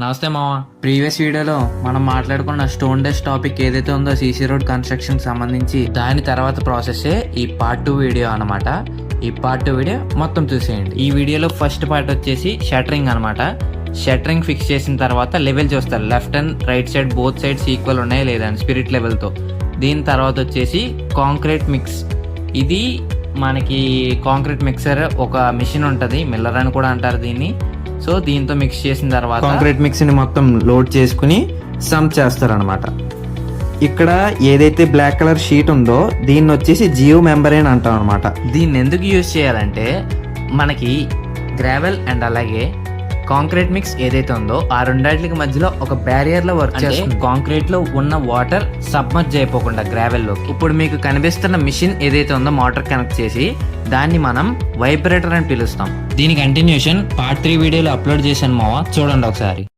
నమస్తే మామ. ప్రీవియస్ వీడియోలో మనం మాట్లాడుకున్న స్టోన్ డస్ట్ టాపిక్ ఏదైతే ఉందో సీసీ రోడ్ కన్స్ట్రక్షన్ సంబంధించి దాని తర్వాత ప్రాసెస్ ఈ పార్ట్ 2 వీడియో అనమాట. ఈ పార్ట్ 2 వీడియో మొత్తం చూసేయండి. ఈ వీడియోలో ఫస్ట్ పార్ట్ వచ్చేసి షట్టరింగ్ అనమాట. షట్టరింగ్ ఫిక్స్ చేసిన తర్వాత లెవెల్ చూస్తారు, left and right side both sides equal ఉన్నాయా లేదా అని స్పిరిట్ లెవెల్తో. దీని తర్వాత వచ్చేసి కాంక్రీట్ మిక్స్. ఇది మనకి కాంక్రీట్ మిక్సర్ ఒక మిషన్ ఉంటుంది, మిల్లర్ అని కూడా అంటారు దీన్ని. సో దీంతో మిక్స్ చేసిన తర్వాత కాంక్రీట్ మిక్స్ ని మొత్తం లోడ్ చేసుకుని సంప్ చేస్తారనమాట. ఇక్కడ ఏదైతే బ్లాక్ కలర్ షీట్ ఉందో దీన్ని వచ్చేసి జియో మెంబరేన్ అంటాం అనమాట. దీన్ని ఎందుకు యూజ్ చేయాలంటే మనకి గ్రావెల్ అండ్ అలాగే కాంక్రీట్ మిక్స్ ఏదైతే ఉందో ఆ రెండాటికి మధ్యలో ఒక బ్యారియర్ లో వర్క్ చేస్తుంది. కాంక్రీట్ లో ఉన్న వాటర్ సబ్మర్జ్ అయిపోకుండా గ్రావెల్ లో. ఇప్పుడు మీకు కనిపిస్తున్న మిషన్ ఏదైతే ఉందో మోటార్ కనెక్ట్ చేసి దాన్ని మనం వైబ్రేటర్ అని పిలుస్తాం. దీని కంటిన్యూషన్ పార్ట్ 3 వీడియోలో అప్లోడ్ చేశాను మావా, చూడండి ఒకసారి.